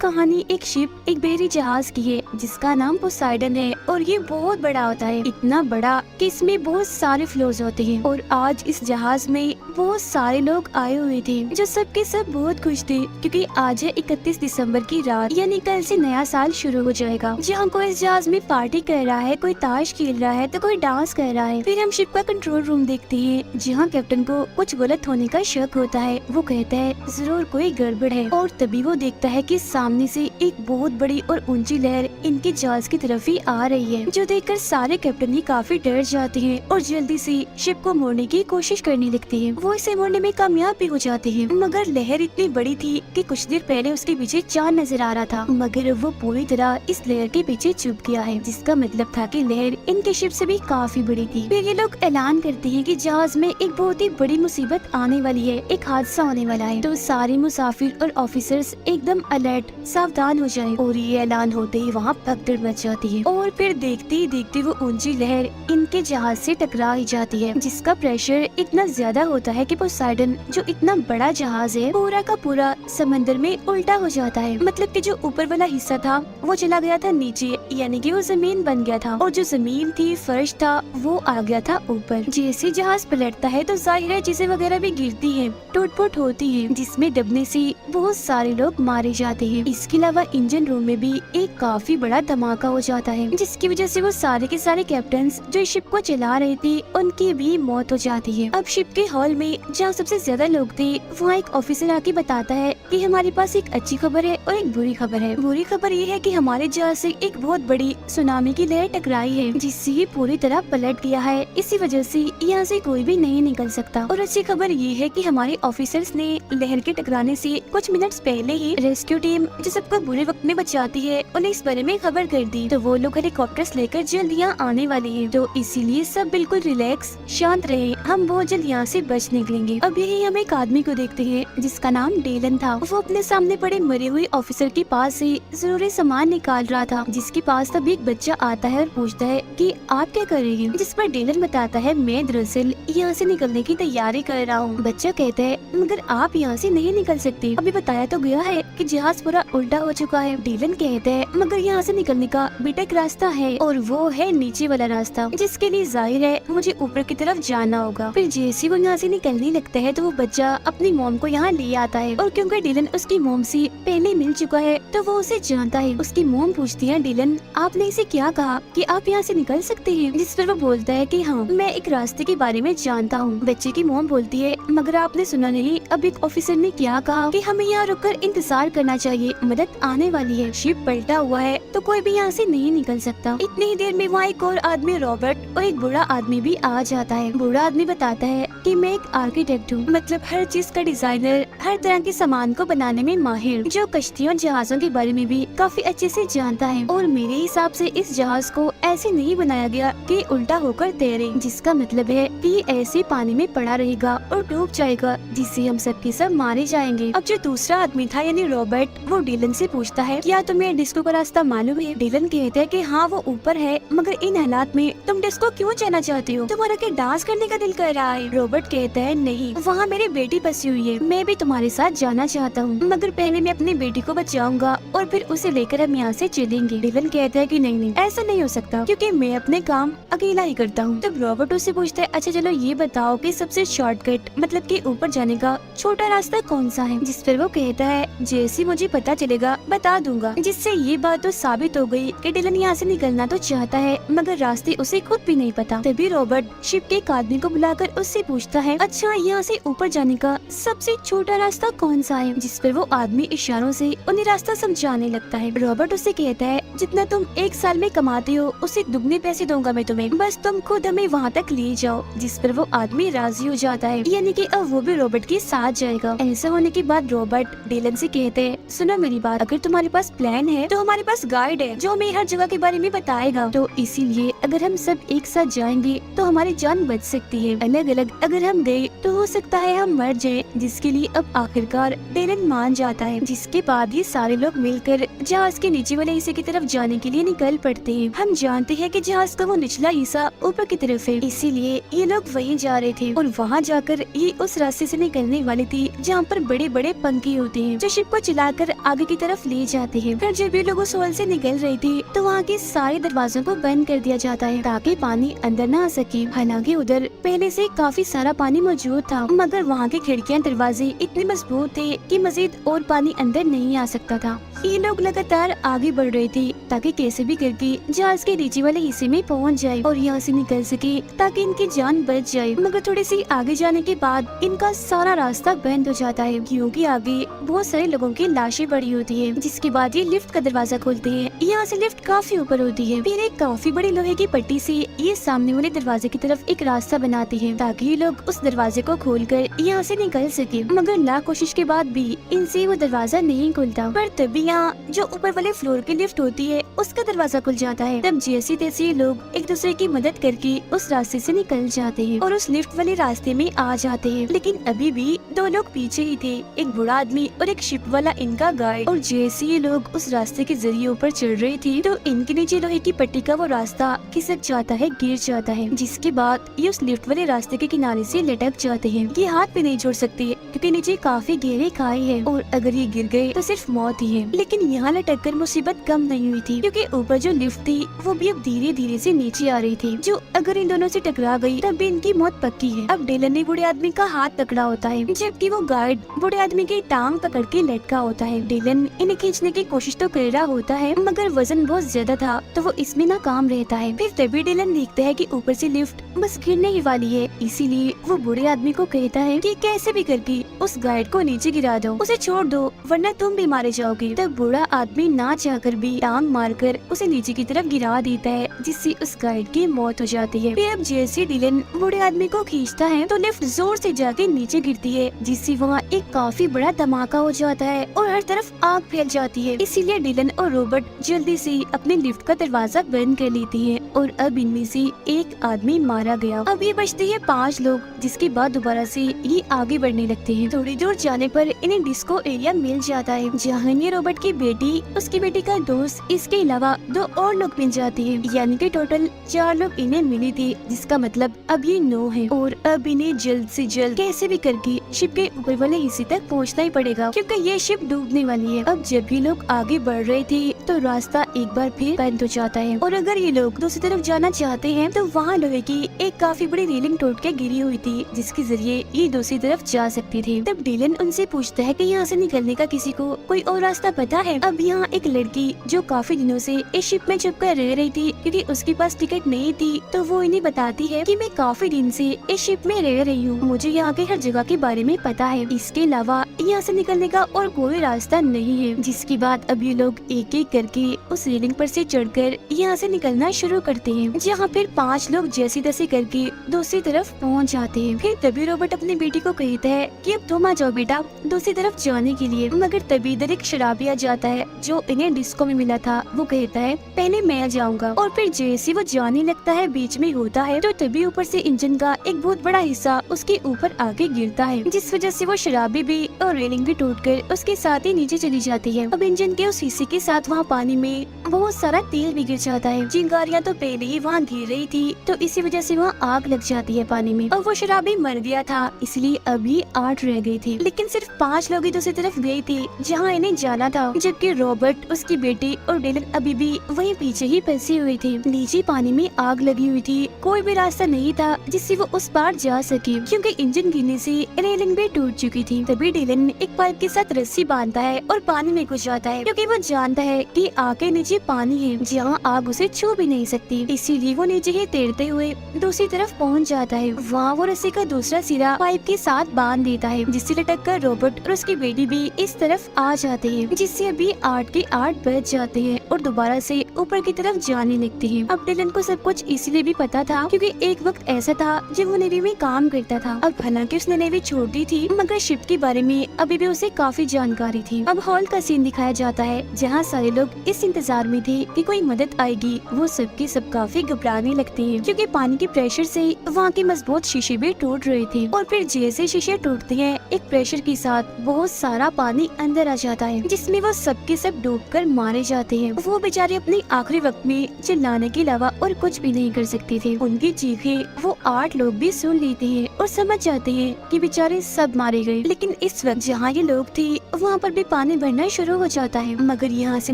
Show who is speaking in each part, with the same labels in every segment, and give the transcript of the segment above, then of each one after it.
Speaker 1: कहानी एक शिप एक बहरी जहाज की है जिसका नाम पोसाइडन है और ये बहुत बड़ा होता है, इतना बड़ा कि इसमें बहुत सारे फ्लोर्स होते हैं। और आज इस जहाज में बहुत सारे लोग आए हुए थे जो सबके सब बहुत खुश थे क्योंकि आज है 31 दिसंबर की रात, यानी कल से नया साल शुरू हो जाएगा। जहाँ कोई इस जहाज में पार्टी कर रहा है, कोई ताश खेल रहा है तो कोई डांस कर रहा है। फिर हम शिप का कंट्रोल रूम देखते हैं जहाँ कैप्टन को कुछ गलत होने का शक होता है। वो कहता है जरूर कोई गड़बड़ है और तभी वो देखता है कि सामने से एक बहुत बड़ी और ऊंची लहर इनके जहाज की तरफ ही आ रही है, जो देखकर सारे कैप्टन ही काफी डर जाते हैं और जल्दी से शिप को मोड़ने की कोशिश करने लगते हैं। वो इसे मोड़ने में कामयाब भी हो जाते हैं, मगर लहर इतनी बड़ी थी कि कुछ देर पहले उसके पीछे चांद नजर आ रहा था, मगर वो पूरी तरह इस लहर के पीछे छुप गया है, जिसका मतलब था कि लहर इनके शिप से भी काफी बड़ी थी। फिर ये लोग ऐलान करते हैं कि जहाज में एक बहुत ही बड़ी मुसीबत आने वाली है, एक हादसा होने वाला है। तो सारे मुसाफिर और ऑफिसर्स एकदम अलर्ट सावधान हो जाएं। और ये ऐलान होते ही वहाँ भगदड़ मच जाती है और फिर देखते ही देखते वो ऊंची लहर इनके जहाज से टकरा ही जाती है, जिसका प्रेशर इतना ज्यादा होता है कि पोसाइडन जो इतना बड़ा जहाज है पूरा का पूरा समंदर में उल्टा हो जाता है। मतलब कि जो ऊपर वाला हिस्सा था वो चला गया था नीचे, यानी कि वो जमीन बन गया था, और जो जमीन थी फर्श था वो आ गया था ऊपर। जैसे जहाज पलटता है तो जाहिर है चीजें वगैरह भी गिरती है, टूट-फूट होती है, जिसमें दबने से बहुत सारे लोग मारे जाते हैं। इसके अलावा इंजन रूम में भी एक काफी बड़ा धमाका हो जाता है, जिसकी वजह से वो सारे के सारे कैप्टन्स जो इस शिप को चला रहे थे उनकी भी मौत हो जाती है। अब शिप के हॉल में जहाँ सबसे ज्यादा लोग थे वहाँ एक ऑफिसर आके बताता है कि हमारे पास एक अच्छी खबर है और एक बुरी खबर है। बुरी खबर ये है कि हमारे जहाज से एक बहुत बड़ी सुनामी की लहर टकराई है, जिससे ये पूरी तरह पलट गया है, इसी वजह से यहाँ से कोई भी नहीं निकल सकता। और अच्छी खबर ये है कि हमारे ऑफिसर्स ने लहर के टकराने से कुछ मिनट्स पहले ही रेस्क्यू टीम जो सबको बुरे वक्त में बचाती है उन्हें इस बारे में खबर कर दी, तो वो लोग हेलीकॉप्टर्स लेकर जल्द यहाँ आने वाले हैं। तो इसीलिए सब बिल्कुल रिलैक्स शांत रहे, हम बहुत जल्द यहाँ से बच निकलेंगे। अब यही हम एक आदमी को देखते हैं जिसका नाम डेलन था। वो अपने सामने पड़े मरे हुए ऑफिसर के पास से जरूरी सामान निकाल रहा था, जिसके पास तब एक बच्चा आता है और पूछता है कि आप क्या कर रही हैं? जिस पर डेलन बताता है मैं दरअसल यहाँ से निकलने की तैयारी कर रहा हूँ। बच्चा कहता है मगर आप यहाँ से नहीं निकल सकते, अभी बताया तो गया है कि जहाज पूरा उल्टा हो चुका है। डेलन कहता है मगर यहाँ से निकलने का बेटक रास्ता है और वो है नीचे वाला रास्ता, जिसके लिए जाहिर है मुझे ऊपर की तरफ जाना होगा। फिर जैसे वो यहाँ से निकलने लगता है तो वो बच्चा अपनी मोम को यहाँ ले आता है, और क्योंकि डेलन उसकी मोम से पहले मिल चुका है तो वो उसे जानता है। उसकी मोम पूछती है डेलन आपने इसे क्या कहा कि आप यहाँ से निकल सकते हैं? जिस पर वो बोलता है कि हाँ मैं एक रास्ते के बारे में जानता हूँ। बच्चे की मोम बोलती है मगर आपने सुना नहीं अब एक ऑफिसर ने क्या कहा कि हमें यहाँ रुककर इंतजार करना चाहिए, मदद आने वाली है। शिप पलटा हुआ है तो कोई भी यहाँ से नहीं निकल सकता। इतनी ही देर में वहाँ एक और आदमी रॉबर्ट और एक बूढ़ा आदमी भी आ जाता है। बूढ़ा आदमी बताता है कि मैं एक आर्किटेक्ट हूँ, मतलब हर चीज का डिजाइनर, हर तरह के सामान को बनाने में माहिर, जो कश्तियों और जहाजों के बारे में भी काफी अच्छे से जानता है। और मेरे हिसाब से इस जहाज को ऐसे नहीं बनाया गया कि उल्टा होकर तैरे, जिसका मतलब है कि ऐसे पानी में पड़ा रहेगा और डूब जाएगा, जिससे हम सबके सब मारे जाएंगे। अब जो दूसरा आदमी था यानी रॉबर्ट, वो डेलन से पूछता है क्या तुम्हें डिस्को का रास्ता मालूम है? डेलन कहता है कि हाँ वो ऊपर है, मगर इन हालात में तुम डिस्को क्यों जाना चाहते हो? तुम्हारा क्या डांस करने का दिल कर रहा है? रॉबर्ट कहता है नहीं, वहाँ मेरी बेटी फंसी हुई है, मैं भी तुम्हारे साथ जाना चाहता हूँ, मगर पहले मैं अपनी बेटी को बचाऊंगा और फिर उसे लेकर हम यहाँ से चलेंगे। डेलन कहता है कि नहीं ऐसा नहीं हो सकता क्योंकि मैं अपने काम अकेला ही करता हूँ। तब रॉबर्ट उससे पूछता है अच्छा चलो ये बताओ कि सबसे शॉर्टकट मतलब कि ऊपर जाने का छोटा रास्ता कौन सा है? जिस पर वो कहता है जैसे मुझे पता चलेगा बता दूंगा। जिससे ये बात तो साबित हो गई कि डिलन यहाँ से निकलना तो चाहता है मगर रास्ते उसे खुद भी नहीं पता। तभी रॉबर्ट शिप के एक आदमी को बुलाकर उससे पूछता है अच्छा यहाँ से ऊपर जाने का सबसे छोटा रास्ता कौन सा है? जिस पर वो आदमी इशारों से उन्हें रास्ता समझाने लगता है। रॉबर्ट उससे कहता है जितना तुम एक साल में कमाते हो उससे दुगने पैसे दूंगा मैं तुम्हें, बस तुम खुद हमें वहाँ तक ले जाओ। जिस पर वो आदमी राजी हो जाता है, यानी कि अब वो भी रॉबर्ट के साथ जाएगा। ऐसा होने के बाद रॉबर्ट डेलन से कहते हैं सुनो मेरी बात, अगर तुम्हारे पास प्लान है तो हमारे पास गाइड है जो हमें हर जगह के बारे में बताएगा, तो इसीलिए अगर हम सब एक साथ जाएंगे तो हमारी जान बच सकती है, अलग अलग अगर हम गए तो हो सकता है हम मर जाए। जिसके लिए अब आखिरकार डेलन मान जाता है, जिसके बाद ये सारे लोग मिलकर जहाज के नीचे वाले हिस्से की तरफ जाने के लिए निकल पड़ते हैं। हम जानते हैं कि जहाज का वो निचला हिस्सा ऊपर की तरफ है, इसीलिए ये लोग वहीं जा रहे थे और वहाँ जाकर ये उस रास्ते से निकलने वाली थी जहाँ पर बड़े बड़े पंखे होते हैं जो शिप को चलाकर आगे की तरफ ले जाते हैं। फिर जब ये लोग उस हॉल से निकल रहे थे तो वहाँ के सारे दरवाजों को बंद कर दिया जाता है ताकि पानी अंदर न आ सके। हालांकि उधर पहले से काफी सारा पानी मौजूद था, मगर वहाँ के खिड़कियाँ दरवाजे इतने मजबूत थे कि मजीद और पानी अंदर नहीं आ सकता था। ये लोग लगातार आगे बढ़ रहे थे ताकि कैसे भी करके जहाज के नीचे वाले हिस्से में पहुंच जाए और यहाँ से निकल सके ताकि इनकी जान बच जाए। मगर थोड़ी सी आगे जाने के बाद इनका सारा रास्ता बंद हो जाता है क्योंकि आगे बहुत सारे लोगों की लाशें पड़ी होती है। जिसके बाद ये लिफ्ट का दरवाजा खोलते हैं। यहाँ से लिफ्ट काफी ऊपर होती है। फिर एक काफी बड़ी लोहे की पट्टी से ये सामने वाले दरवाजे की तरफ एक रास्ता बनाते हैं ताकि ये लोग उस दरवाजे को खोलकर यहाँ से निकल सके। मगर लाख कोशिश के बाद भी इनसे वो दरवाजा नहीं खुलता। पर तभी यहाँ जो ऊपर वाले फ्लोर की लिफ्ट होती है उसका दरवाजा खुल जाता है। तब जैसी तैसी लोग एक दूसरे की मदद करके उस रास्ते से निकल जाते हैं और उस लिफ्ट वाले रास्ते में आ जाते हैं। लेकिन अभी भी दो लोग पीछे ही थे, एक बूढ़ा आदमी और एक शिप वाला इनका गाइड। और जैसे ये लोग उस रास्ते के जरिए ऊपर चढ़ रहे थे तो इनके नीचे लोहे की पट्टी का वो रास्ता खिसक जाता है, गिर जाता है। जिसके बाद ये उस लिफ्ट वाले रास्ते के किनारे से लटक जाते हैं। ये हाथ पे नहीं छोड़ सकते क्योंकि नीचे काफी गहरी खाई है और अगर ये गिर गए तो सिर्फ मौत ही है। लेकिन यहाँ लटक कर मुसीबत कम नहीं हुई थी क्योंकि ऊपर जो लिफ्ट थी वो भी अब धीरे धीरे से नीचे आ रही थी, जो अगर इन दोनों से टकरा गई तब भी इनकी मौत पक्की है। अब डिलन ने बूढ़े आदमी का हाथ पकड़ा होता है जबकि वो गार्ड बूढ़े आदमी की टांग पकड़ के लटका होता है। डिलन इन्हें खींचने की कोशिश तो कर रहा होता है मगर वजन बहुत ज्यादा था तो वो इसमें नाकाम रहता है। फिर तभी डिलन देखता है कि ऊपर से लिफ्ट बस गिरने ही वाली है, इसीलिए वो बूढ़े आदमी को कहता है कि कैसे भी करके उस गार्ड को नीचे गिरा दो, उसे छोड़ दो वरना तुम भी मारे जाओगे। तब बूढ़ा आदमी ना चाहकर भी टांग मारकर उसे नीचे की तरफ गिरा देता है जिससे उस गाइड की मौत हो जाती है। फिर अब जैसे डिलन बूढ़े आदमी को खींचता है तो लिफ्ट जोर से जाके नीचे गिरती है जिससे वहाँ एक काफी बड़ा धमाका हो जाता है और हर तरफ आग फैल जाती है। इसीलिए डिलन और रॉबर्ट जल्दी से अपने लिफ्ट का दरवाजा बंद कर लेती है और अब इनमें से एक आदमी मारा गया। अब ये बचते हैं 5 लोग, जिसके बाद दोबारा से ये आगे बढ़ने लगते हैं। थोड़ी दूर जाने पर इन्हें डिस्को एरिया मिल जाता है जहाँ ये रॉबर्ट की बेटी, उसकी बेटी का दोस्त, इसके अलावा 2 और लोग मिल जाते हैं, यानी कि टोटल 4 लोग इन्हें मिले थे, जिसका मतलब अब ये 9 है। और अब इन्हें जल्द से जल्द कैसे भी करके शिप के ऊपर वाले हिस्से तक पहुंचना ही पड़ेगा क्योंकि ये शिप डूबने वाली है। अब जब भी लोग आगे बढ़ रहे थे तो रास्ता एक बार फिर बंद हो जाता है और अगर ये लोग दूसरी तरफ जाना चाहते हैं तो वहाँ लोहे की एक काफी बड़ी रेलिंग टूट के गिरी हुई थी जिसके जरिए ये दूसरी तरफ जा सकते थे। तब डिलन उनसे पूछता है कि यहाँ से निकलने का किसी को कोई और रास्ता पता है। अब यहाँ एक लड़की जो काफी दिनों से इस शिप में छुप कर रह रही थी क्योंकि उसके पास टिकट नहीं थी, तो वो इन्हें बताती है कि मैं काफी दिन से इस शिप में रह रही हूँ, मुझे यहाँ के हर जगह के बारे में पता है, इसके अलावा यहाँ से निकलने का और कोई रास्ता नहीं है। जिसके बाद अब ये लोग एक एक करके उस रेलिंग पर से चढ़कर यहाँ से निकलना शुरू करते हैं, जहाँ फिर 5 लोग जैसे तैसे करके दूसरी तरफ पहुँच जाते हैं। फिर तभी रॉबर्ट अपनी बेटी को कहता है कि अब तुम आ जाओ बेटा दूसरी तरफ जाने के लिए। मगर तभी इधर एक शराबी आ जाता है जो इन्हें डिस्को में मिला था। वो कहता है पहले मैं जाऊंगा और फिर जैसे वो जाने लगता है बीच में होता है तो तभी ऊपर से इंजन का एक बहुत बड़ा हिस्सा उसके ऊपर आके गिरता है, जिस वजह से वो शराबी भी और रेलिंग भी टूटकर उसके साथ ही नीचे चली जाती है। अब इंजन के उस हिस्से के साथ वहाँ पानी में बहुत सारा तेल भी गिर जाता है। चिंगारियाँ तो पहले ही वहाँ गिर रही थी तो इसी वजह से वहाँ आग लग जाती है पानी में और वो शराबी मर गया था, इसलिए अभी 8 रह गए थे, लेकिन सिर्फ 5 लोग ही दूसरी तरफ गए थे जहाँ इन्हें जाना था, जबकि रॉबर्ट, उसकी बेटी और डिलन अभी भी वहीं पीछे ही फंसे हुए थे। नीचे पानी में आग लगी हुई थी, कोई भी रास्ता नहीं था जिससे वो उस पार जा सके क्योंकि इंजन गिरने से रेलिंग भी टूट चुकी थी। तभी डिलन एक पाइप के साथ रस्सी बांधता है और पानी में घुस जाता है क्योंकि वो जानता है कि आग के नीचे पानी है जहाँ आग उसे छू भी नहीं सकती, इसीलिए वो नीचे ही तैरते हुए दूसरी तरफ पहुँच जाता है। वहाँ वो रस्सी का दूसरा सिरा पाइप के साथ बांध देता है जिससे लटक कर रॉबर्ट और उसकी बेटी भी इस तरफ आ जाते हैं, जिससे अभी 8 के 8 बज जाते हैं और दोबारा से ऊपर की तरफ जाने लगते हैं। अब डिलन को सब कुछ इसलिए भी पता था क्योंकि एक वक्त ऐसा था जब वो नेवी में काम करता था। अब हालांकि उसने नेवी छोड़ दी थी मगर शिप के बारे में अभी भी उसे काफी जानकारी थी। अब हॉल का सीन दिखाया जाता है जहाँ सारे लोग इस इंतजार में थे कि कोई मदद आएगी। वो सबके सब काफी घबराने लगते हैं क्योंकि पानी के प्रेशर से वहाँ के मजबूत शीशे भी टूट रहे थे और फिर जैसे शीशे टूटते देखते हैं एक प्रेशर के साथ बहुत सारा पानी अंदर आ जाता है, जिसमें वो सबके सब डूबकर मारे जाते हैं। वो बेचारे अपने आखिरी वक्त में चिल्लाने के अलावा और कुछ भी नहीं कर सकते थे। उनकी चीखें वो 8 लोग भी सुन लेते हैं और समझ जाते हैं कि बेचारे सब मारे गए। लेकिन इस वक्त जहाँ ये लोग थे वहाँ पर भी पानी भरना शुरू हो जाता है, मगर यहाँ से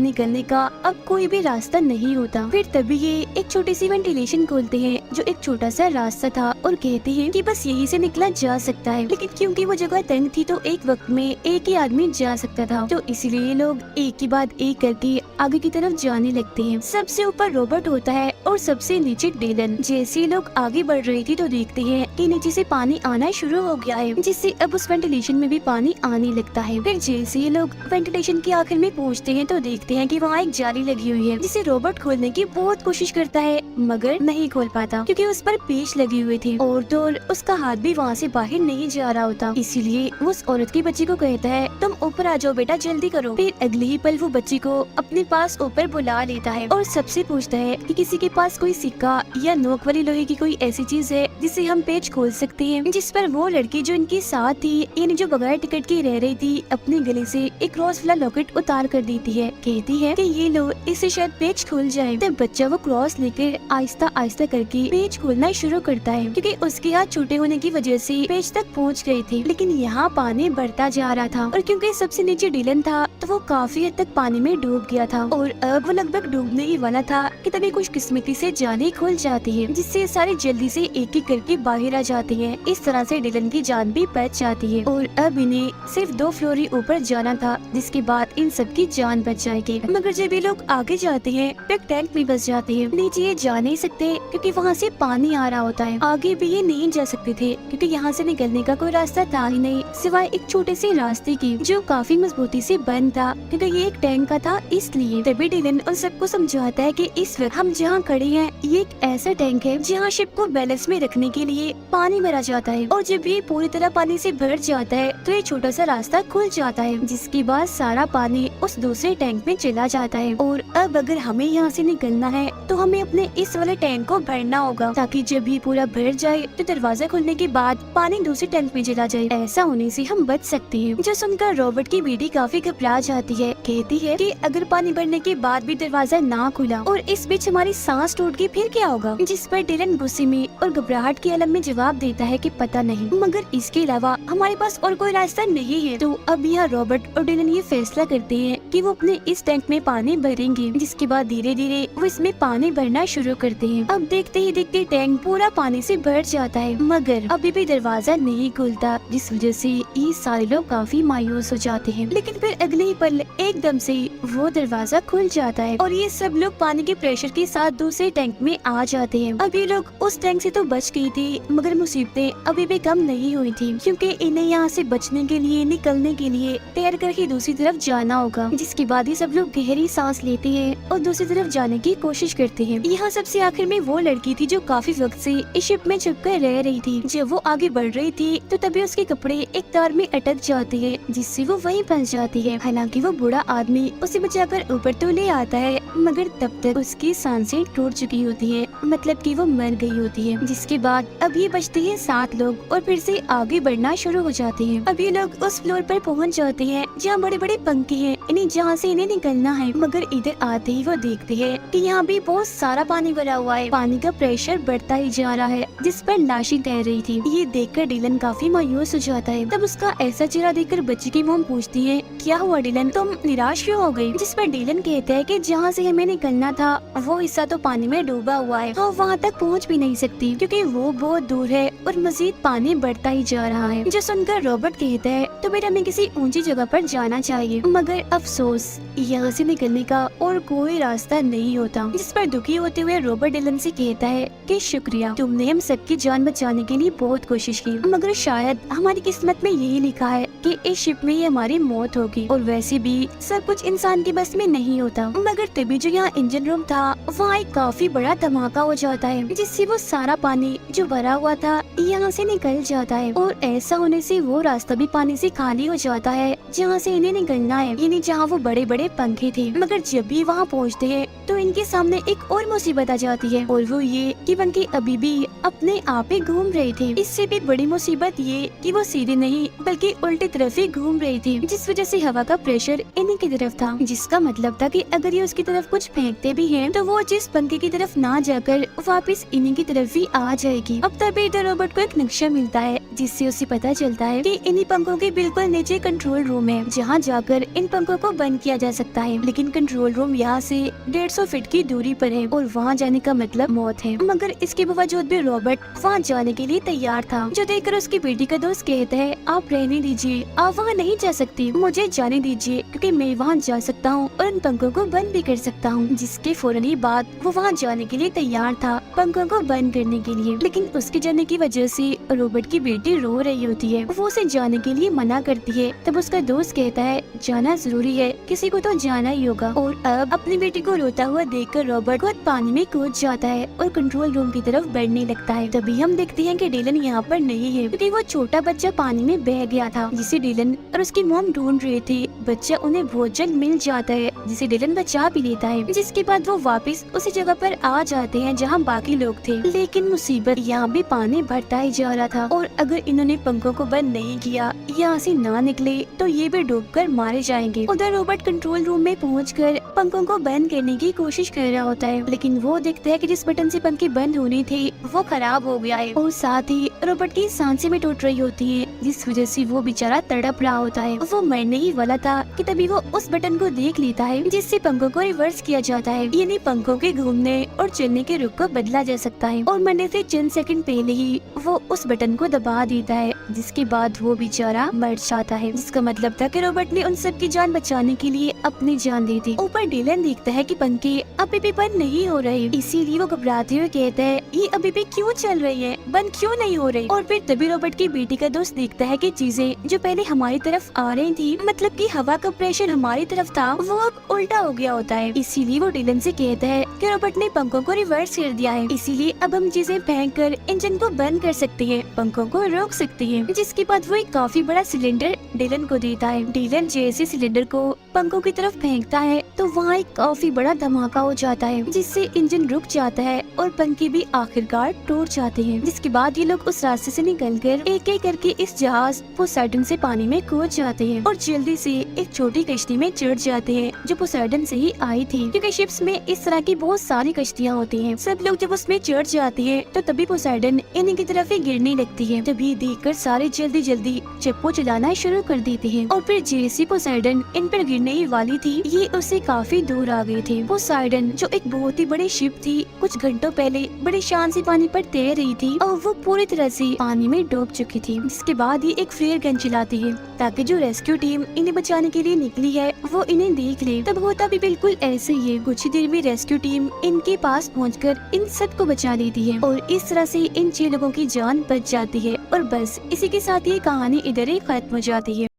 Speaker 1: निकलने का अब कोई भी रास्ता नहीं होता। फिर तभी ये एक छोटी सी वेंटिलेशन खोलते हैं जो एक छोटा सा रास्ता था और कहते हैं कि बस यही से निकला जा सकता है। लेकिन क्योंकि वो जगह तंग थी तो एक वक्त में एक ही आदमी जा सकता था, तो इसलिए लोग एक के बाद एक करके आगे की तरफ जाने लगते हैं। सबसे ऊपर रॉबर्ट होता है और सबसे नीचे डिलन। जैसे लोग आगे बढ़ रहे थे तो देखते हैं कि नीचे से पानी आना शुरू हो गया है, जिससे अब उस वेंटिलेशन में भी पानी आने लगता है। फिर जैसे ये लोग वेंटिलेशन के आखिर में पहुँचते हैं तो देखते हैं कि वहाँ एक जाली लगी हुई है, जिसे रॉबर्ट खोलने की बहुत कोशिश करता है मगर नहीं खोल पाता क्योंकि उस पर पेच लगी हुई थी और तो उसका हाथ भी वहाँ से बाहर नहीं जा रहा होता। इसीलिए वो उस औरत के बच्चे को कहता है तुम ऊपर आ जाओ बेटा, जल्दी करो। फिर अगले ही पल वो बच्ची को अपने पास ऊपर बुला लेता है और सबसे पूछता है कि किसी के पास कोई सिक्का या नोक वाली लोहे की कोई ऐसी चीज है जिससे हम पेच खोल सकते हैं। जिस पर वो लड़की जो इनके साथ थी, यानी जो बगैर टिकट की रह रही थी, अपने गले से एक क्रॉस वाला लॉकेट उतार कर देती है। कहती है कि ये लो, इससे शायद पेच खुल जाए। तब बच्चा वो क्रॉस लेकर आहिस्ता आहिस्ता करके पेच खोलना शुरू करता है क्योंकि उसके हाथ छोटे होने की वजह से पेच तक पहुंच गए थे। लेकिन यहाँ पानी बढ़ता जा रहा था और क्योंकि सबसे नीचे डिलन था तो वो काफी हद तक पानी में डूब गया था और अब वो लगभग डूबने ही वाला था कि तभी कुछ किस्मती से जाली खुल जाती है, जिससे सारे जल्दी से एक एक करके बाहर आ जाते हैं। इस तरह से डिलन की जान भी बच जाती है और अब इन्हें सिर्फ 2 फ्लोर ही ऊपर जाना था, जिसके बाद इन सब की जान बच जाएगी। मगर जब ये लोग आगे जाते हैं तो एक टैंक में फंस जाते हैं। नीचे ये जा नहीं सकते क्योंकि वहाँ से पानी आ रहा होता है। आगे भी ये नहीं जा सकते थे क्योंकि यहाँ से निकलने का कोई रास्ता था ही नहीं सिवाय एक छोटे से रास्ते की, जो काफी मजबूती से बंद था क्योंकि ये एक टैंक का था। इसलिए तभी डिलन उन सबको समझाता है कि इस वक्त हम जहाँ खड़े हैं ये एक ऐसा टैंक है जहाँ शिप को बैलेंस में रखने के लिए पानी भरा जाता है और जब ये पूरी तरह पानी से भर जाता है तो ये छोटा सा रास्ता खुल जाता है, जिसके बाद सारा पानी उस दूसरे टैंक में चला जाता है। और अब अगर हमें यहाँ से निकलना है तो हमें अपने इस वाले टैंक को भरना होगा ताकि जब ये पूरा भर जाए तो दरवाजा खुलने के बाद पानी दूसरे टैंक में चला जाए। ऐसा होने से हम बच सकते हैं। जो सुनकर रॉबर्ट की बेटी काफी घबरा जाती है। कहती है कि अगर पानी भरने के बाद भी दरवाजा ना खुला और इस बीच हमारी सांस टूट गई फिर क्या होगा? जिस पर डिलन गुस्से में और घबराहट के आलम में जवाब देता है कि पता नहीं, मगर इसके अलावा हमारे पास और कोई रास्ता नहीं है। तो अब यहाँ रॉबर्ट और डिलन ये फैसला करते हैं कि वो अपने इस टैंक में पानी भरेंगे, जिसके बाद धीरे धीरे वो इसमें पानी भरना शुरू करते हैं। अब देखते ही देखते टैंक पूरा पानी से भर जाता है, मगर अभी भी दरवाजा नहीं खुलता, जिस वजह से ये सारे लोग काफी मायूस हो जाते हैं। लेकिन फिर अगले ही पल एकदम से वो दरवाजा खुल जाता है और ये सब लोग पानी के प्रेशर के साथ दूसरे टैंक में आ जाते हैं। अब ये लोग उस टैंक से तो बच गई थी, मगर मुसीबतें अभी भी कम नहीं हुई थी क्योंकि इन्हें यहाँ से बचने के लिए, निकलने के लिए तैर करके दूसरी तरफ जाना होगा। जिसके बाद ये सब लोग गहरी सांस लेते हैं और दूसरी तरफ जाने की कोशिश करते हैं। यहाँ सबसे आखिर में वो लड़की थी जो काफी वक्त से इस शिप में छुपकर रह रही थी। जब वो आगे बढ़ रही थी तो तभी उसके कपड़े एक तार में अटक जाते हैं, जिससे वो वहीं फंस जाती है। हालांकि वो बूढ़ा आदमी उसे बचाकर ऊपर तो ले आता है, मगर तब तक उसकी सांसें टूट चुकी होती है, मतलब कि वो मर गई होती है। जिसके बाद अब ये बचते हैं 7 लोग और फिर से आगे बढ़ना शुरू हो जाते हैं। अब ये लोग उस फ्लोर पर पहुंच जाते हैं जहाँ बड़े बड़े पंखे हैं, इन्हें जहाँ से इन्हें निकलना है। मगर इधर आते ही वो देखते हैं कि यहाँ भी बहुत सारा पानी भरा हुआ है। पानी का प्रेशर बढ़ता ही जा रहा है, जिस पर लाशें तैर रही थी। ये देखकर डिलन काफी मायूस हो जाता है। तब उसका ऐसा चेहरा देखकर बच्ची की मॉम पूछती है, क्या हुआ डिलन, तुम निराश क्यों हो गई? जिस पर डिलन कहता है कि जहाँ से हमें निकलना था वो हिस्सा तो पानी में डूबा हुआ है, तो वहाँ तक पहुँच भी नहीं सकती क्योंकि वो बहुत दूर है और मजीद पानी बढ़ता ही जा रहा है। जो सुनकर रॉबर्ट कहता है, तो बेटा हमें किसी ऊंची जगह पर जाना चाहिए, मगर अफसोस यहाँ से निकलने का और कोई रास्ता नहीं होता। जिस पर दुखी होते हुए रॉबर्ट डिलन से कहता है कि शुक्रिया, तुमने हम सबकी जान बचाने के लिए बहुत कोशिश की, मगर शायद हमारी किस्मत में यही लिखा है कि इस शिप में ही हमारी मौत होगी। और वैसे भी सब कुछ इंसान के बस में नहीं होता। मगर तभी जो यहाँ इंजन रूम था वहाँ एक काफी बड़ा धमाका हो जाता है, जिससे वो सारा पानी जो भरा हुआ हुआ था यहाँ से निकल जाता है और ऐसा होने से वो रास्ता भी पानी से खाली हो जाता है जहाँ से इन्हें निकलना है, यानी जहाँ वो बड़े बड़े पंखे थे। मगर जब भी वहाँ पहुँचते हैं तो इनके सामने एक और मुसीबत आ जाती है और वो ये कि पंखे अभी भी अपने आप ही घूम रहे थे। इससे भी बड़ी मुसीबत ये कि वो सीधे नहीं बल्कि उल्टी तरफ ही घूम रही थी, जिस वजह से हवा का प्रेशर इन्हीं की तरफ था, जिसका मतलब था कि अगर ये उसकी तरफ कुछ फेंकते भी हैं तो वो जिस पंखे की तरफ ना जाकर वापस इन्हीं की तरफ ही आ जाएगी। अब तभी इधर रॉबर्ट को एक नक्शा मिलता है जिससे उसे पता चलता है कि इन्हीं पंखों के बिल्कुल नीचे कंट्रोल रूम है जहाँ जाकर इन पंखों को बंद किया जा सकता है। लेकिन कंट्रोल रूम यहाँ से 150 फीट की दूरी पर है और वहाँ जाने का मतलब मौत है। मगर इसके बावजूद भी रॉबर्ट वहाँ जाने के लिए तैयार था, जो देखकर उसकी बेटी का दोस्त कहता है आप रहने दीजिए, आप वहाँ नहीं जा सकती, मुझे जाने दीजिए क्योंकि मैं वहाँ जा सकता हूँ और इन पंखों को बंद भी कर सकता हूँ। जिसके फौरन ही बाद वो वहाँ जाने के लिए तैयार था पंखों को बंद करने के लिए। लेकिन उसके जाने की वजह से रॉबर्ट की बेटी रो रही होती है, वो उसे जाने के लिए मना करती है। तब उसका दोस्त कहता है जाना जरूरी है, किसी को तो जाना ही होगा। और अब अपनी बेटी को रोता हुआ देखकर रॉबर्ट खुद पानी में कूद जाता है और कंट्रोल रूम की तरफ बढ़ने लगता है। तभी हम देखते हैं कि डिलन यहाँ पर नहीं है क्योंकि वो छोटा बच्चा पानी में बह गया था जिसे डिलन और उसकी मॉम ढूंढ रहे थे। बच्चा उन्हें बहुत जल्द मिल जाता है जिसे डिलन बचा भी लेता है, जिसके बाद वो वापस उसी जगह पर आ जाते हैं जहाँ बाकी लोग थे। लेकिन मुसीबत यहाँ भी पानी बढ़ता ही जा रहा था और अगर इन्होंने पंखों को बंद नहीं किया, यहाँ से ना निकले तो ये भी डूबकर मारे जाएंगे। उधर रॉबर्ट कंट्रोल रूम में पहुंचकर पंखों को बंद करने की कोशिश कर रहा होता है, लेकिन वो देखता है कि जिस बटन से पंखे बंद होने थे वो खराब हो गया है और साथ ही रॉबर्ट की सांसें भी टूट रही होती है, जिस वजह से वो बेचारा तड़प रहा होता है। वो मरने ही वाला था कि तभी वो उस बटन को देख लेता है जिससे पंखों को रिवर्स किया जाता है, यानी पंखों के घूमने और चलने के रुख को बदला जा सकता है। और मरने से चंद सेकंड पहले ही वो उस बटन को दबा देता है, जिसके बाद वो बेचारा मर जाता है। जिसका मतलब था कि रॉबर्ट ने उन सब की जान बचाने के लिए अपनी जान दे दी। ऊपर डिलन देखता है कि पंखे अभी भी बंद नहीं हो रहे, इसीलिए वो घबराते हुए कहता है ये अभी भी क्यों चल रही है, बंद क्यों नहीं हो रही। और फिर तभी रॉबर्ट की बेटी का दोस्त देखता है कि चीजें जो पहले हमारी तरफ आ रही थी, मतलब कि हवा का प्रेशर हमारी तरफ था, वो अब उल्टा हो गया होता है। इसीलिए वो डिलन से कहता है कि रॉबर्ट ने पंखों को रिवर्स कर दिया है, इसीलिए अब हम चीजें फेंक कर इंजन को बंद कर सकते हैं, पंखों को रोक सकते हैं। जिसके बाद वो एक काफी बड़ा सिलेंडर डिलन को देता है। डिलन जैसे सिलेंडर को पंखों की तरफ फेंकता है तो वहाँ एक काफी बड़ा धमाका हो जाता है, जिससे इंजन रुक जाता है और पंखे भी आखिरकार टूट जाते हैं। जिसके बाद ये लोग उस रास्ते से निकलकर एक एक करके इस जहाज पोसाइडन से पानी में कूद जाते हैं और जल्दी से एक छोटी कश्ती में चढ़ जाते हैं जो पोसाइडन से ही आई थी, क्योंकि शिप्स में इस तरह की बहुत सारी कश्तियाँ होती हैं। सब लोग जब उसमें चढ़ जाते हैं तो तभी पोसाइडन इन्हीं की तरफ ही गिरने लगती है। तभी देखकर सारे जल्दी जल्दी चप्पू चलाना शुरू कर देते हैं और फिर जैसे पोसाइडन इन पर गिरने ही वाली थी, ये उससे काफी दूर आ गए थे। पोसाइडन जो एक बहुत ही बड़ी शिप थी, कुछ घंटों पहले बड़ी शान से पानी पर तैर रही थी और वो पूरी तरह से पानी में डूब चुकी थी। जिसके बाद ये एक फ्लेयर गन चलाती है ताकि जो रेस्क्यू टीम इन्हें बचाने के लिए निकली है वो इन्हें देख ले। तब होता भी बिल्कुल ऐसे ही है, कुछ ही देर में रेस्क्यू टीम इनके पास पहुंचकर इन सबको बचा लेती है और इस तरह से इन 6 लोगों की जान बच जाती है। और बस इसी के साथ ये कहानी इधर ही खत्म हो जाती है।